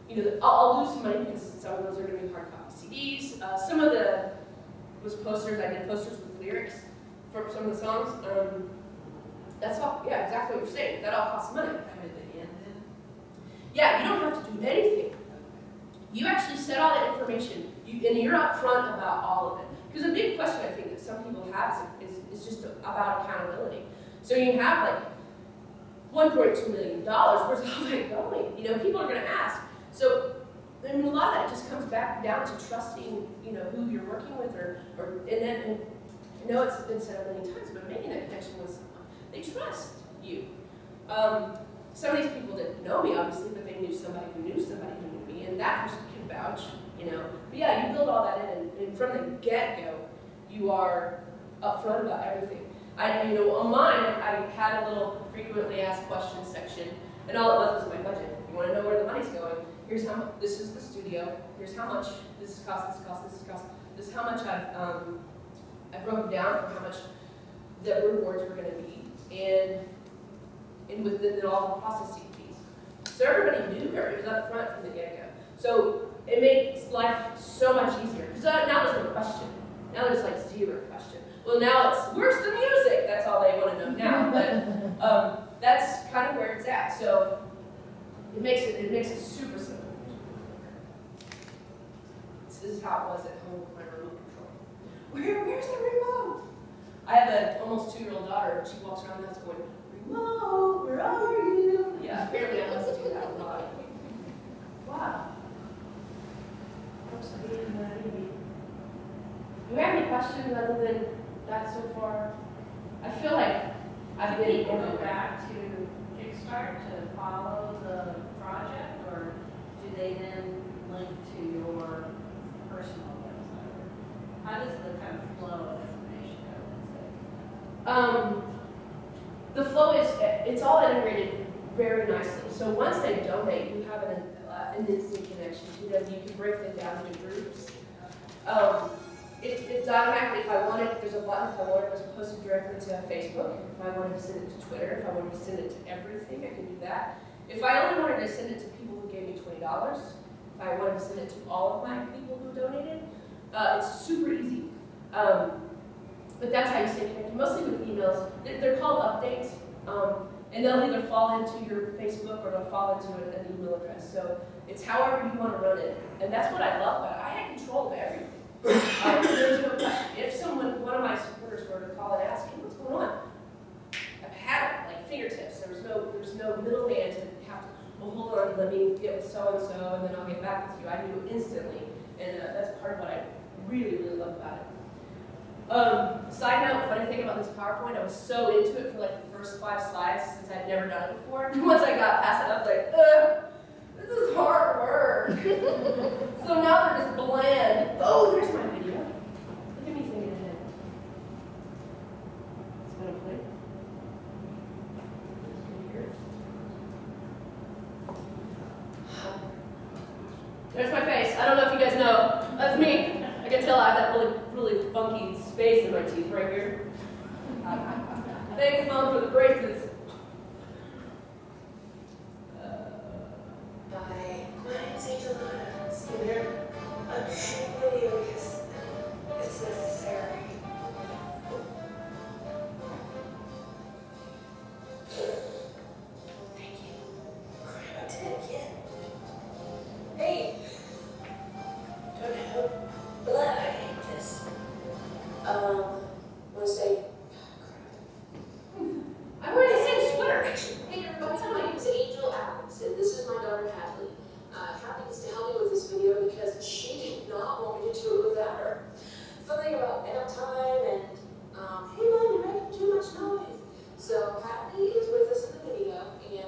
you know, I'll lose some money because some of those are going to be hard copy CDs. Some of those posters, I did posters with lyrics for some of the songs. That's all, yeah, exactly what you're saying. That all costs money. Yeah, you don't have to do anything. You actually set all that information, and you're upfront about all of it. Because a big question I think that some people have is just about accountability. So you have like $1.2 million, where's all that going? You know, people are going to ask. So, I mean, a lot of that just comes back down to trusting, you know, who you're working with, and I know it's been said a million times, but making that connection with someone. They trust you. Some of these people didn't know me, obviously, but they knew somebody who knew somebody who knew me, and that person can vouch, you know. But yeah, you build all that in, and from the get-go, you are upfront about everything. You know, on mine, I had a little frequently asked questions section, and all it was my budget. You want to know where the money's going? Here's how much. This is the studio. Here's how much this costs. This costs. This costs. This is how much I broke down for how much the rewards were going to be, and with all the processing fees. So everybody knew her. It was up front from the get-go. So it makes life so much easier. Because now there's no question. Now there's like zero question. Well, now it's, where's the music? That's all they want to know now. But that's kind of where it's at. So it makes it super simple. This is how it was at home with my remote control. Where's the remote? I have an almost 2-year-old daughter, and she walks around the house going, remote, where are you? Yeah, apparently I must do that a lot. Wow. Do you have any questions other than that so far? I feel like I've been people go back to Kickstart to follow the project, or do they then link to your personal website? How does the kind of flow of information go? The flow is, it's all integrated very nicely. So once they donate, you have an instant connection to them. You can break them down into groups. It's automatically, if I wanted, there's a button, if I wanted it to post it directly to Facebook, if I wanted to send it to Twitter, if I wanted to send it to everything, I can do that. If I only wanted to send it to people who gave me $20, if I wanted to send it to all of my people who donated, it's super easy. But that's how you stay connected, mostly with emails. They're called updates, and they'll either fall into your Facebook or they'll fall into an email address. So it's however you want to run it. And that's what I love about it. I had control of everything. There's no question. If one of my supporters were to call and ask, hey, what's going on? I had it, like fingertips. There was no middleman to have to, well, hold on, let me get with so-and-so, and then I'll get back with you. I knew instantly. And that's part of what I really, really love about it. Side note, funny thing about this PowerPoint, I was so into it for like the first 5 slides since I'd never done it before. Once I got past it, I was like, this is hard work. So now they're just bland. Oh, there's my video. Look at me thinking ahead. It's gonna play. There's my face. I don't know if you guys know. That's me. I can tell I have that really funky space in my teeth right here. Thanks, Mom, for the braces. Hi, my name's Angelina. Still here? I'm shooting a video because it's necessary. Thank you. Crap, I did it again. Hey! Don't know. But I hate this. Wanna say, I'm wearing the same sweater. hey everybody, my name is Angel Adams, and this is my daughter Hadley. Hadley needs to help me with this video because she did not want me to do it without her. Something about downtime and, hey Mom, you're making too much noise. So Hadley is with us in the video,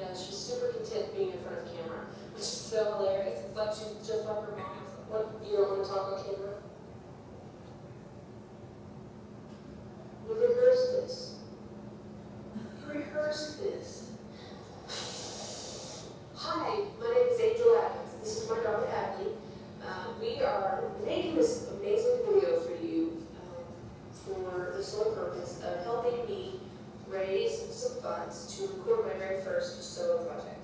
and she's super content being in front of camera, which is so hilarious. It's like she's just like her mom. What, you don't want to talk on camera? We rehearsed this. You rehearsed this. Hi, my name is Angel Adams. This is my daughter Hadley. We are making this amazing video for you for the sole purpose of helping me raise some funds to record my very first solo project.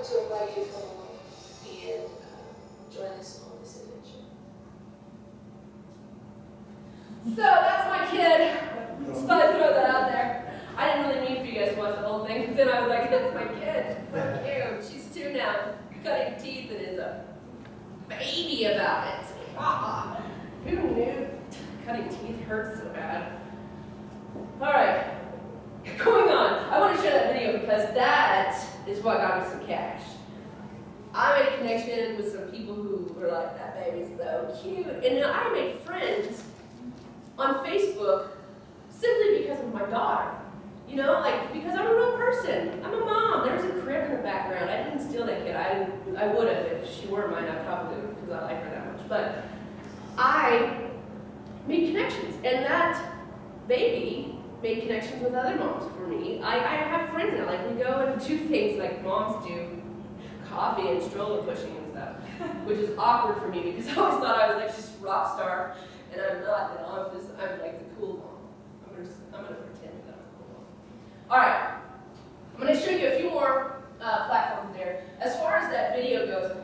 to invite you to come along and join us on this adventure. So that's my kid. Just thought I'd throw that out there. I didn't really mean for you guys to watch the whole thing, but then I was like, that's my kid. So cute. She's 2 now, cutting teeth and is a baby about it. Ah, who knew cutting teeth hurts so bad? All right, going on. I want to share that video because that is what got me some cash. I made a connection with some people who were like, that baby's so cute. And then I made friends on Facebook simply because of my daughter. You know, like, because I'm a real person. I'm a mom. There's a crib in the background. I didn't steal that kid. I would have if she were mine. I probably would because I like her that much. But I made connections. And that baby made connections with other moms for me. I have friends now. Like, we go and do things like moms do, coffee and stroller pushing and stuff, which is awkward for me because I always thought I was like this rock star, and I'm not. And I'm like the cool mom. I'm gonna pretend that I'm the cool mom. All right, I'm gonna show you a few more platforms there. As far as that video goes,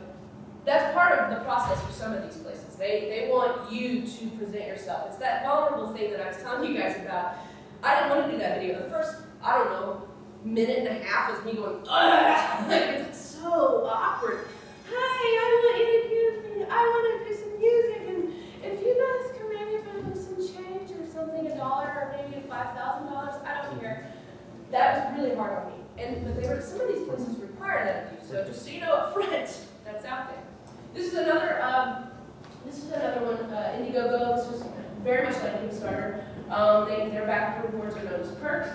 that's part of the process for some of these places. They want you to present yourself. It's that vulnerable thing that I was telling you guys about. I didn't want to do that video. The first, I don't know, minute and a half was me going, ugh! Like, it's so awkward. Hi, I want to do some music, and if you guys can maybe give me some change or something, $1 or maybe $5,000, I don't care. That was really hard on me. But some of these places require that of you. So just so you know up front, that's out there. This is another one, Indiegogo. This was very much like Kickstarter. Their back rewards are known as perks.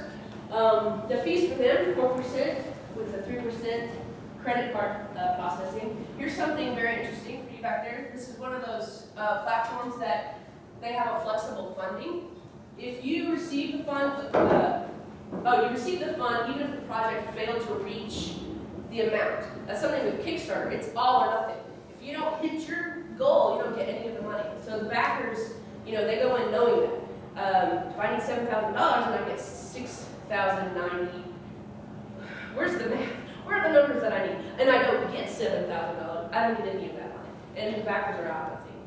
The fees for them, 4% with a 3% credit card processing. Here's something very interesting for you back there. This is one of those platforms that they have a flexible funding. If you receive the fund, you receive the fund even if the project failed to reach the amount. That's something with Kickstarter. It's all or nothing. If you don't hit your goal, you don't get any of the money. So the backers, they go in knowing that. If I need $7,000 and I get $6,090, where's the math? Where are the numbers that I need? And I don't get $7,000, I don't get any of that money. And the backers are out nothing.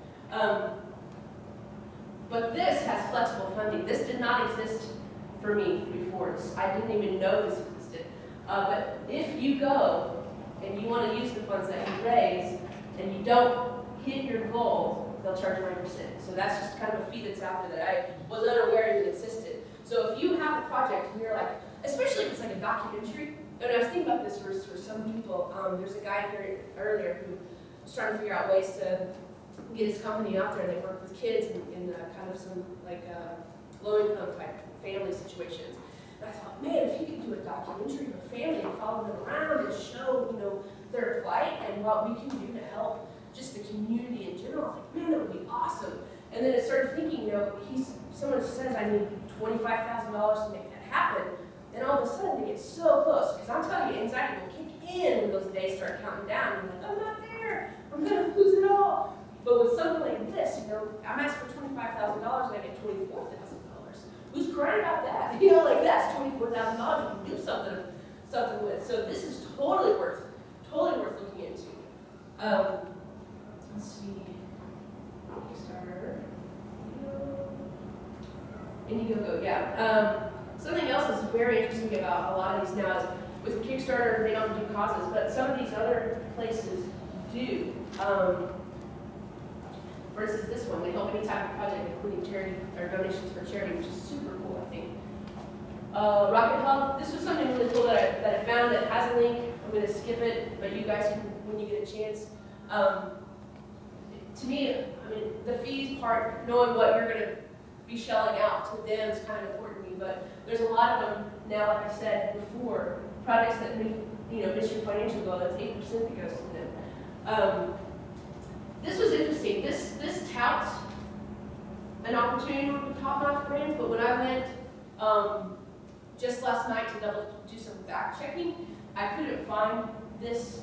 But this has flexible funding. This did not exist for me before. I didn't even know this existed. But if you go and you want to use the funds that you raise and you don't hit your goal, they'll charge 9%. So that's just kind of a fee that's out there that I was unaware even existed. So if you have a project and you're like, especially if it's like a documentary, and I was thinking about this for some people, there's a guy here earlier who was trying to figure out ways to get his company out there. They work with kids in kind of some like low-income type family situations. And I thought, man, if he could do a documentary of a family and follow them around and show, their plight and what we can do to help just the community in general, like, man, that would be awesome. And then I started thinking, someone says I need $25,000 to make that happen, and all of a sudden they get so close, because I'm telling you, anxiety will kick in when those days start counting down, and you're like, I'm not there, I'm gonna lose it all. But with something like this, I'm asking for $25,000 and I get $24,000. Who's crying about that? That's $24,000 you can do something with. So this is totally worth looking into. Let's see. Kickstarter. Indiegogo, yeah. Something else that's very interesting about a lot of these now is with Kickstarter, they don't do causes, but some of these other places do. For instance, this one, they help any type of project, including charity or donations for charity, which is super cool, I think. Rocket Hub, this was something really cool that I found that has a link. I'm going to skip it, but you guys can, when you get a chance. To me, the fees part, knowing what you're going to be shelling out to them is kind of important to me, but there's a lot of them now, like I said before, projects that miss your financial goal, that's 8% that goes to them. This was interesting. This touts an opportunity with top-notch brands, but when I went just last night to do some fact checking, I couldn't find this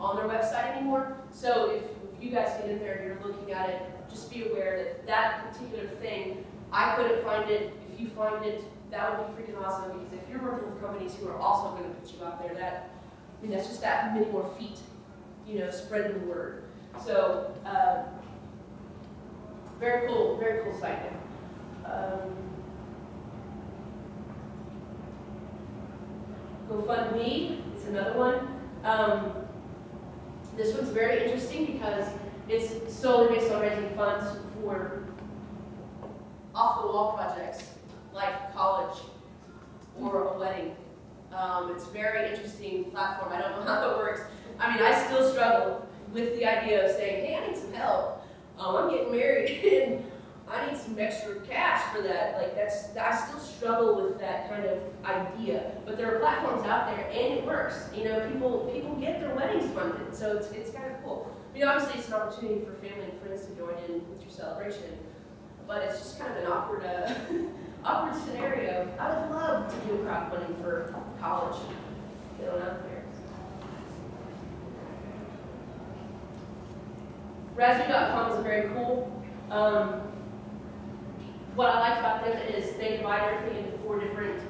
on their website anymore. So if you guys get in there and you're looking at it, just be aware that particular thing, I couldn't find it. If you find it, that would be freaking awesome, because if you're working with companies who are also going to put you out there, I mean, that's just that many more feet, you know, spreading the word. So, very cool site. GoFundMe is another one. This one's very interesting because it's solely based on raising funds for off-the-wall projects like college or a wedding. It's a very interesting platform. I don't know how it works. I mean, I still struggle with the idea of saying, hey, I need some help. I'm getting married and I need some extra cash for that. Like I still struggle with that kind of idea. But there are platforms out there and it works. You know, people get their weddings funded, so it's kind of cool. I mean, obviously it's an opportunity for family and friends to join in with your celebration, but it's just kind of an awkward awkward scenario. I would love to do crowdfunding for college. Get on out there. Razoo.com is very cool. What I like about them is they divide everything into 4 different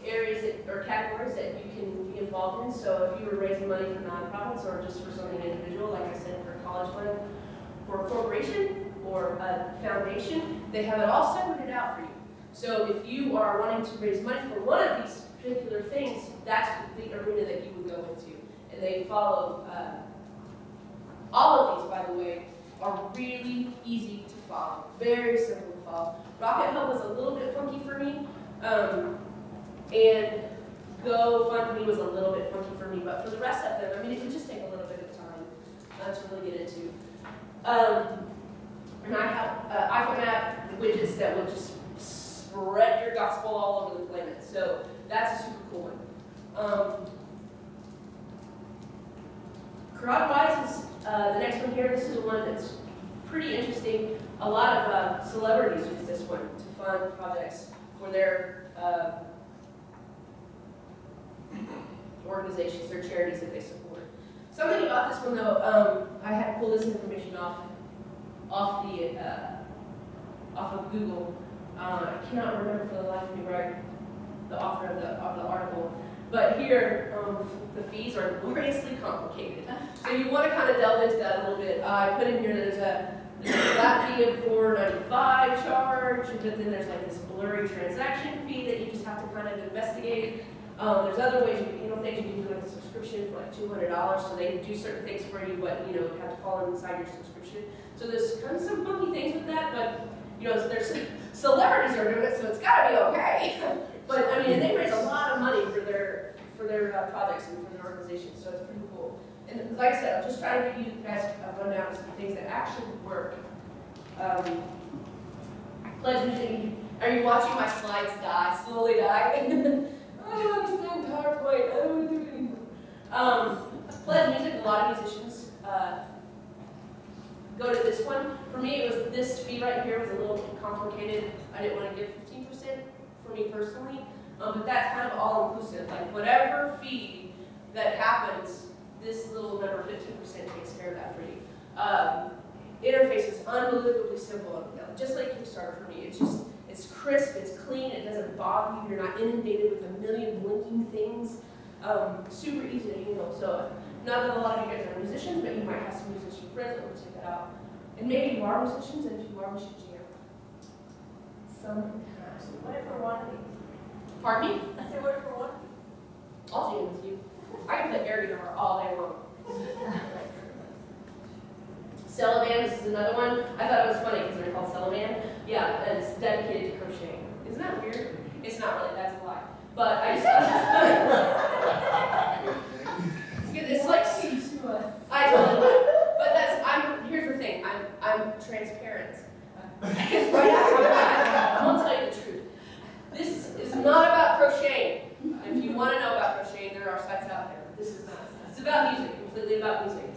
areas or categories that you can be involved in. So if you were raising money for nonprofits or just for something individual, like I said, for a college fund, for a corporation or a foundation, they have it all separated out for you. So if you are wanting to raise money for one of these particular things, that's the arena that you would go into. And they follow, all of these, by the way, are really easy to follow. Very simple to follow. Rocket Help was a little bit funky for me, and GoFundMe was a little bit funky for me, but for the rest of them, I mean, it would just take a little bit of time to really get into. And I have iPhone app widgets that will just spread your gospel all over the planet. So that's a super cool one. CrowdWise is the next one here. This is one that's pretty interesting. A lot of celebrities use this one to fund projects for their organizations, their charities that they support. Something about this one though, I had to pull this information off of Google. I cannot remember for the life of me the author of the article. But here, the fees are gloriously complicated. So you want to kind of delve into that a little bit. I put in here that there's a flat fee of $4.95 charge, but then there's like this blurry transaction fee that you just have to kind of investigate. There's other ways things you can do like a subscription for like $200, so they do certain things for you, but you have to fall inside your subscription. So there's kind of some funky things with that, but there's celebrities are doing it, so it's got to be okay. But I mean, they raise a lot of money for their projects and for their organizations, so it's pretty cool. And like I said, I'll just try to give you guys a rundown of some things that actually work. Are you watching my slides slowly die? I don't understand PowerPoint. I don't want to do it anymore. Pledge Music, a lot of musicians go to this one. For me, it was this fee right here was a little complicated. I didn't want to give 15% for me personally, but that's kind of all inclusive. Like whatever fee that happens, this little number 15% takes care of that for you. Interface is unbelievably simple, just like Kickstarter for me. It's crisp, it's clean, it doesn't bog you, you're not inundated with a million blinking things. Super easy to handle. So not that a lot of you guys are musicians, but you might have some musician friends that will check it out. And maybe you are musicians, and if you are, we should jam. Sometimes. What for one of these? Pardon me? I said, what for one? I'll jam with you. I can play air guitar all day long. Cellovan, this is another one. I thought it was funny because they're called Cellovan. Yeah, and it's dedicated to crocheting. Isn't that weird? It's not really, that's a lie. But I just thought it was funny. It's like, I totally, but here's the thing, I'm transparent. Because right after I'm gonna tell you the truth. This is not about crocheting. If you want to know about crocheting, there are sites out there. This is not. It's about music, completely about music.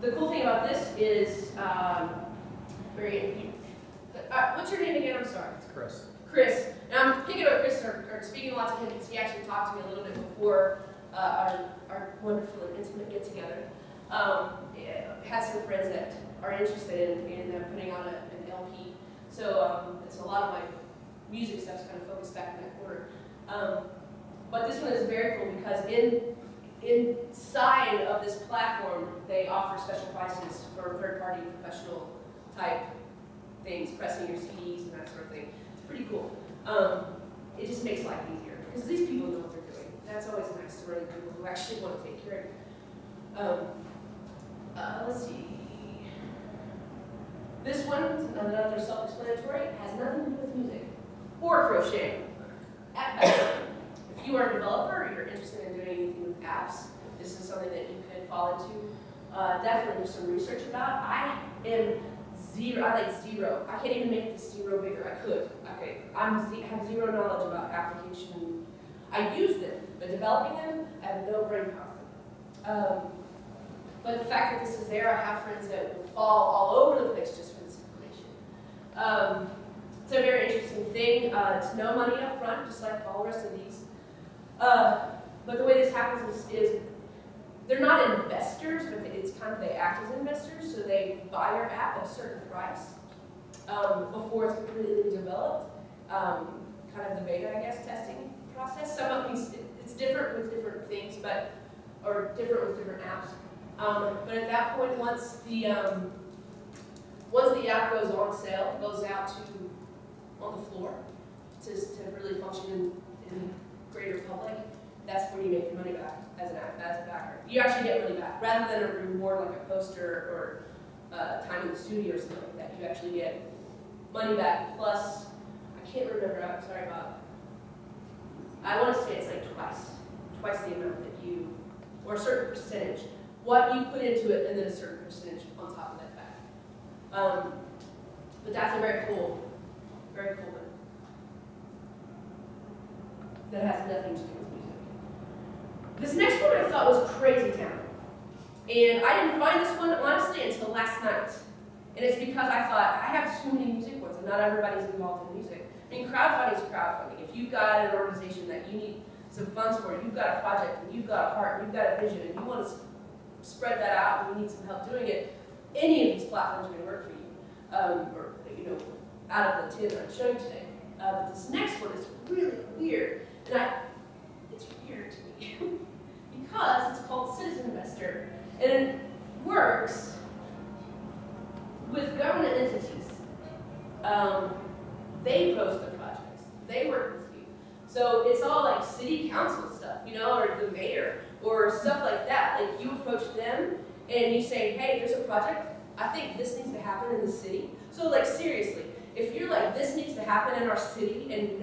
The cool thing about this is what's your name again? I'm sorry. It's Chris. Chris. And I'm picking up Chris or speaking a lot to him because he actually talked to me a little bit before our wonderful and intimate get together. Had some friends that are interested in putting on an LP. So it's a lot of my music stuff's kind of focused back in that corner. But this one is very cool because inside of this platform, they offer special prices for third-party professional type things, pressing your CDs and that sort of thing. It's pretty cool. It just makes life easier because these people know what they're doing. That's always nice to run into people who actually want to take care of you. Let's see. This one, another self-explanatory, has nothing to do with music or crocheting. At best, if you are a developer or you're interested in doing anything with apps, this is something that you could fall into. Definitely do some research about. I am zero. I like zero. I can't even make this zero bigger. I could. Okay. I have zero knowledge about application. I use them, but developing them, I have no brain power. But the fact that this is there, I have friends that will fall all over the place just for this information. It's a very interesting thing. It's no money up front, just like all the rest of these. But the way this happens is they're not investors, but it's kind of they act as investors. So they buy your app at a certain price before it's completely developed. Kind of the beta, I guess, testing process. Some of these, it's different with different things, or different with different apps. But at that point, once the app goes on sale, goes out on the floor to really function in the greater public, that's when you make your money back as a backer. You actually get money back rather than a reward like a poster or time in the studio or something like that. You actually get money back plus. I can't remember. I'm sorry about. I want to say it's like twice the amount that you, or a certain percentage. What you put into it, and then a certain percentage on top of that back. But that's a very cool one. That has nothing to do with music. This next one I thought was Crazy Town. And I didn't find this one, honestly, until last night. And it's because I thought, I have too many music ones, and not everybody's involved in music. I mean, crowdfunding is crowdfunding. If you've got an organization that you need some funds for, you've got a project, and you've got a heart, and you've got a vision, and you want to spread that out and you need some help doing it, any of these platforms are going to work for you. Or, out of the 10 that I'm showing today. But this next one is really weird. And it's weird to me because it's called Citizen Investor. And it works with government entities. They post the projects. They work with you. So it's all like city council stuff, or the mayor, or stuff like that. Like you approach them and you say, hey, there's a project. I think this needs to happen in the city. So like seriously, if you're like, this needs to happen in our city and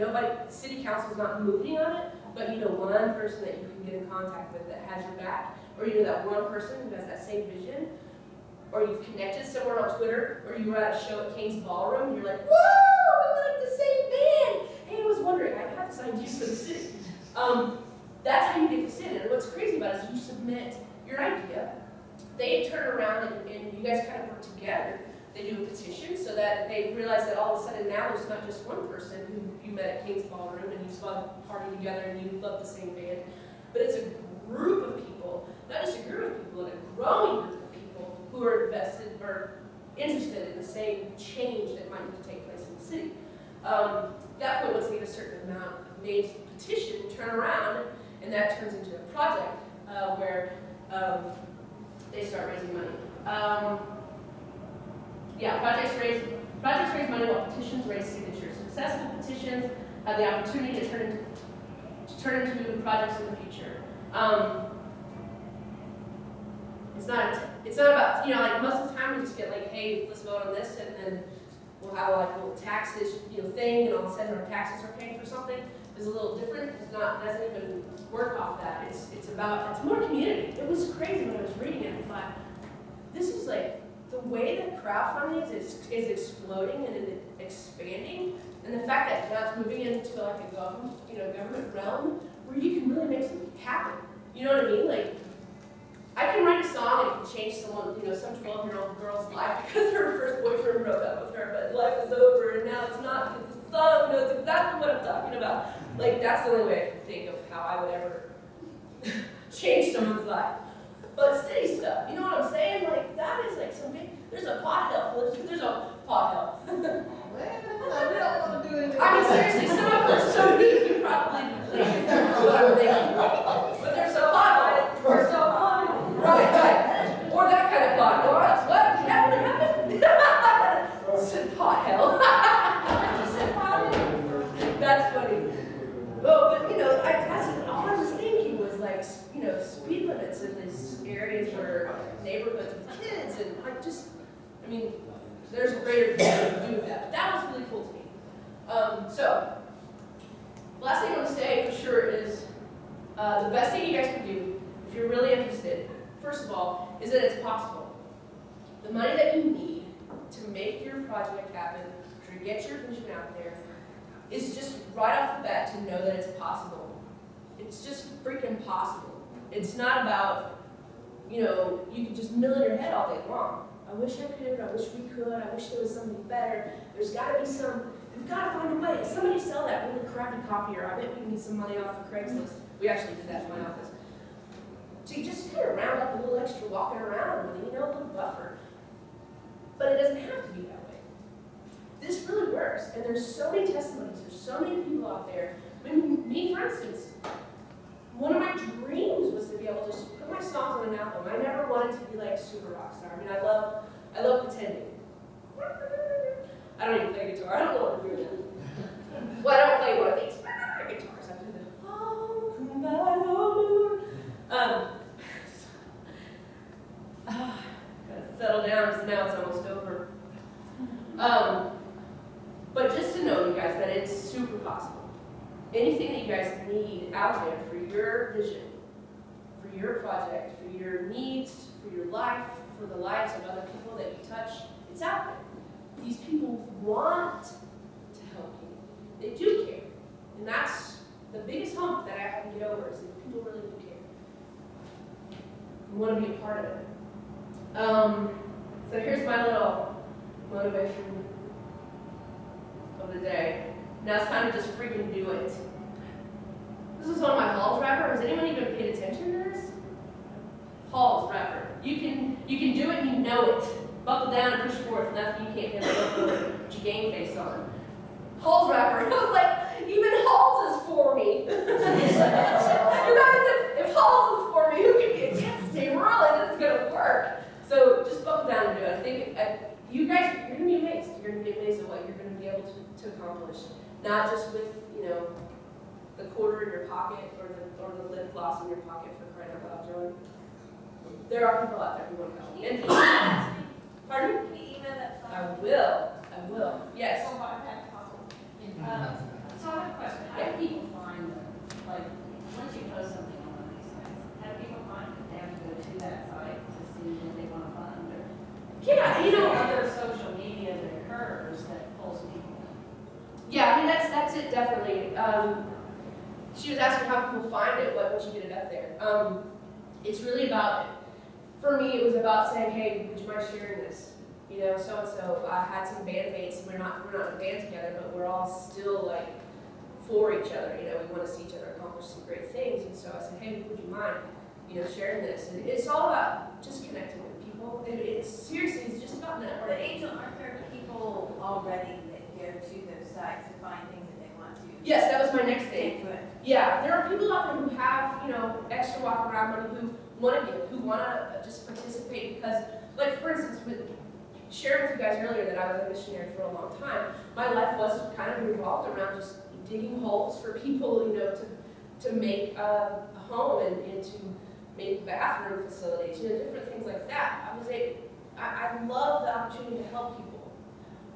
city council's not moving on it, but one person that you can get in contact with that has your back, or that one person who has that same vision, or you've connected somewhere on Twitter, or you were at a show at King's Ballroom, and you're like, whoa, we like the same band. Hey, I was wondering, I have this idea for the city. That's how you get this in. And what's crazy about it is you submit your idea, they turn around and you guys kind of work together. They do a petition so that they realize that all of a sudden now there's not just one person who you met at King's Ballroom and you saw a party together and you love the same band, but it's a group of people, not just a group of people, but a growing group of people who are invested or interested in the same change that might need to take place in the city. At that point, once they get a certain amount of names to petition, turn around, and that turns into a project where they start raising money. Projects raise money while petitions raise signatures. Successful petitions have the opportunity to turn into projects in the future. It's not about, like most of the time we just get like, hey, let's vote on this, and then we'll have like a little taxes, thing, and all of a sudden our taxes are paying for something. It's a little different. It doesn't even work off that. It's more community. It was crazy when I was reading it. I thought, this is like the way that crowdfunding is exploding and expanding, and the fact that now it's moving into like a government realm where you can really make something happen. You know what I mean? Like, I can write a song and it can change someone, some 12-year-old girl's life because her first boyfriend broke up with her, but life is over and now it's not because the song knows exactly what I'm talking about. Like, that's the only way I can think of how I would ever change someone's life. But city stuff, you know what I'm saying? Like, that is like some big, there's a pothole. There's a pothole. We don't want to do anything. I mean, seriously, some of them are so deep, you probably like, whatever they or neighborhoods with kids, and like just, I mean, there's greater things you can do with that. But that was really cool to me. So, last thing I want to say for sure is the best thing you guys can do if you're really interested, first of all, is that it's possible. The money that you need to make your project happen, to get your vision out there, is just right off the bat to know that it's possible. It's just freaking possible. It's not about, you know, you can just mill in your head all day long. I wish I could, I wish we could, I wish there was something better. There's got to be some, we've got to find a way. Somebody sell that really crappy copier. I bet we can get some money off of Craigslist. We actually did that in my office. So you just kind of round up a little extra walking around with, you know, a little buffer. But it doesn't have to be that way. This really works, and there's so many testimonies, there's so many people out there. I mean, me, for instance, one of my dreams was to be able to just put my songs on an album. I never wanted to be like a super rock star. I mean, I love pretending. I don't even play guitar. I don't know what I'm doing. Well, I don't play one of these guitars. I play the oh, gotta settle down because now it's almost over. But just to know, you guys, that it's super possible. Anything that you guys need out there for your vision, for your project, for your needs, for your life, for the lives of other people that you touch, it's out there. These people want to help you. They do care. And that's the biggest hump that I have to get over, is that people really do care. You want to be a part of it. So here's my little motivation of the day. Now it's time to just freaking do it. This is one of my Halls wrapper. Has anyone even paid attention to this? Halls wrapper. You can do it and you know it. Buckle down and push forth. Nothing you can't handle. Put your game face on. Halls wrapper. I was like, even Halls is for me. If Halls is for me, who can be against me? Really, this is gonna work. So just buckle down and do it. I think you guys, you're gonna be amazed. You're gonna be amazed at what you're gonna be able to accomplish. Not just with, you know, the quarter in your pocket or the lip gloss in your pocket, for crying out loud, Joey. There are people out there who want to help. And pardon? Can you email that? I will. Yes. So I have a question. How do people find them? Like, once you post something on one of these sites, how do people find it? They have to go to that site to see what they want to fund, or Yeah, you know, other social media that occurs that pulls people in. yeah, I mean, that's it, definitely. She was asking how people find it, once you get it up there. It's really about, for me, it was about saying, hey, would you mind sharing this? You know, so-and-so, I had some bandmates, we're not in a band together, but we're all still, like, for each other. You know, we want to see each other accomplish some great things. And so I said, hey, would you mind, you know, sharing this? And it's all about just connecting with people. It's seriously, it's just about networking. But Angel, aren't there people already that go to those sites to find things that they want to? Yes, that was my next thing. Take to it. Yeah, there are people out there who have, you know, extra walk around money, who want to give, who want to just participate because, like, for instance, sharing with you guys earlier that I was a missionary for a long time, my life was kind of revolved around just digging holes for people, you know, to make a home and to make bathroom facilities, you know, different things like that. I love the opportunity to help people.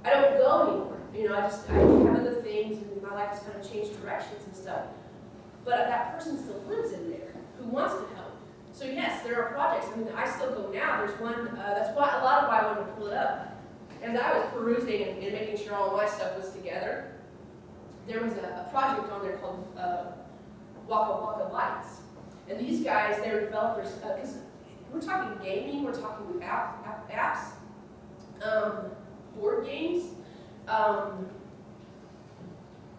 I don't go anymore, you know, I have other things and my life has kind of changed directions and stuff. But that person still lives in there who wants to help. So yes, there are projects. I mean, I still go now. There's one, that's why a lot of why I wanted to pull it up. As I was perusing and making sure all my stuff was together, there was a project on there called Waka Waka Lights. And these guys, they're developers, because we're talking gaming, we're talking apps, board games,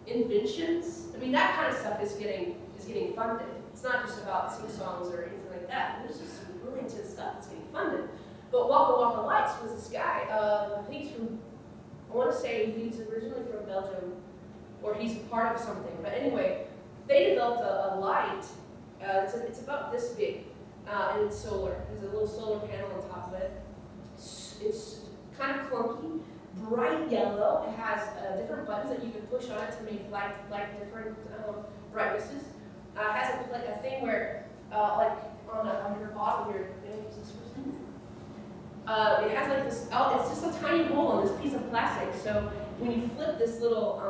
inventions. I mean, that kind of stuff is getting funded. It's not just about sing-songs or anything like that. There's just some really intense stuff that's getting funded. But Waka Waka Lights was this guy, I think he's from, I want to say he's originally from Belgium, or he's a part of something. But anyway, they developed a light. It's about this big, and it's solar. There's a little solar panel on top of it. It's kind of clunky, bright yellow. It has different buttons that you can push on it to make light different brightnesses. It has a thing where, like on your bottom, your It has like this, it's just a tiny hole in this piece of plastic. So when you flip this little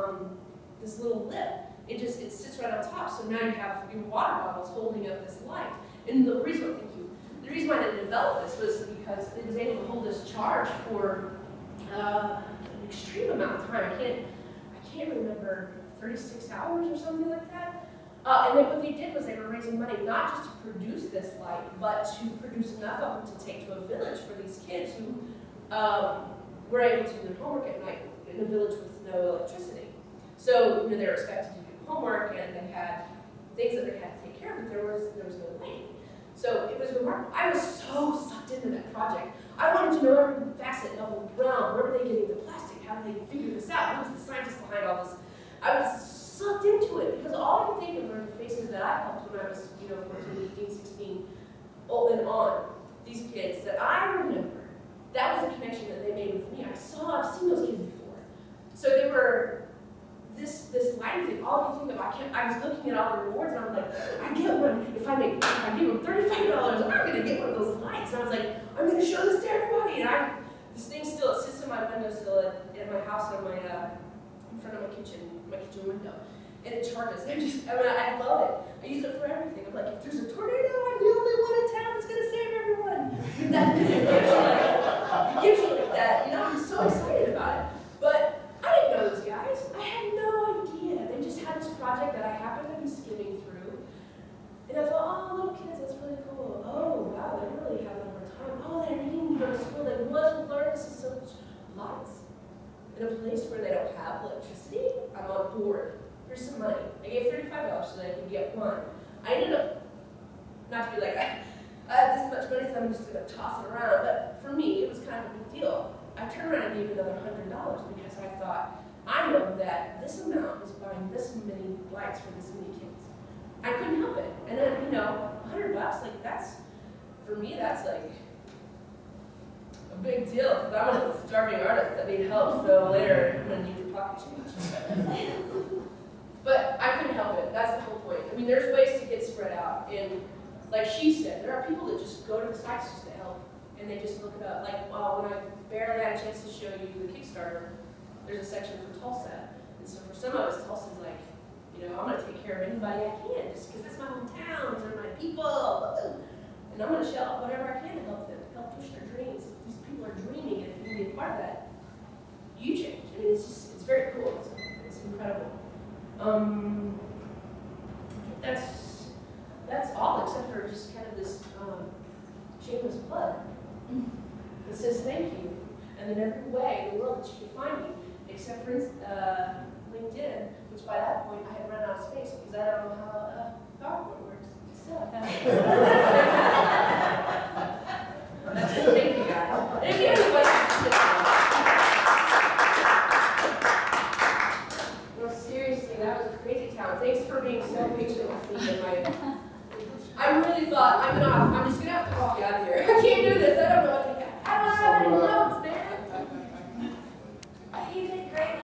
lip, it sits right on top. So now you have your water bottles holding up this light. And the reason why they developed this was because it was able to hold this charge for an extreme amount of time. I can't remember, 36 hours or something like that. And then what they did was they were raising money not just to produce this light, but to produce enough of them to take to a village for these kids who were able to do their homework at night in a village with no electricity. So they were expected to do homework and they had things that they had to take care of, but there was no lighting. So it was remarkable. I was so sucked into that project. I wanted to know every facet of the ground. Where were they getting the plastic? How did they figure this out? Who was the scientist behind all this? I was sucked into it because all I could think of were the faces that I helped when I was, 14, 15, 16, old and on. These kids that I remember. That was the connection that they made with me. I've seen those kids before. So they were this lighting thing. All I could think of, I was looking at all the rewards and I was like, I get one. If I give them $35, I'm gonna get one of those lights. And I was like, I'm gonna show this to everybody. And this thing still sits in my windowsill in my house in front of my kitchen window. And it charges. I love it. I use it for everything. I'm like, if there's a tornado, I'm the only one in town that's gonna save everyone. And that it gives you like that. I'm so excited about it. But I didn't know those guys. I had no idea. They just had this project that I happened to be skimming through. And I thought, oh, little kids, that's really cool. Oh, wow, they're really having a hard time. Oh, they're needing to go to school. They want to learn. This is so much lights. In a place where they don't have electricity, I'm on board. Here's some money. I gave $35 so that I could get one. I ended up, not to be like, I have this much money, so I'm just going to toss it around. But for me, it was kind of a big deal. I turned around and gave another $100 because I thought, I know that this amount is buying this many lights for this many kids. I couldn't help it. And then, $100, like for me, that's like a big deal. Because I'm a starving artist that need help, so later I'm going to need your pocket change. But I couldn't help it. That's the whole point. There's ways to get spread out. And like she said, there are people that just go to the sites just to help. And they just look it up. Like, when I barely had a chance to show you the Kickstarter, there's a section for Tulsa. And so for some of us, Tulsa's like, I'm going to take care of anybody I can just because it's my hometown. These are my people. And I'm going to shell out whatever I can to help them, help push their dreams. These people are dreaming, and if you can be a part of that, you change. It's very cool. It's incredible. I think that's all, except for just kind of this shameless plug. It says thank you, and then every way in the world that you can find me, except for LinkedIn, which by that point I had run out of space because I don't know how PowerPoint works. So. That's it. Thank you guys. And if you have any questions, no, seriously, that was a crazy town. Thanks for being so patient with me. I really thought I'm just gonna have to walk you out of here. I can't do this.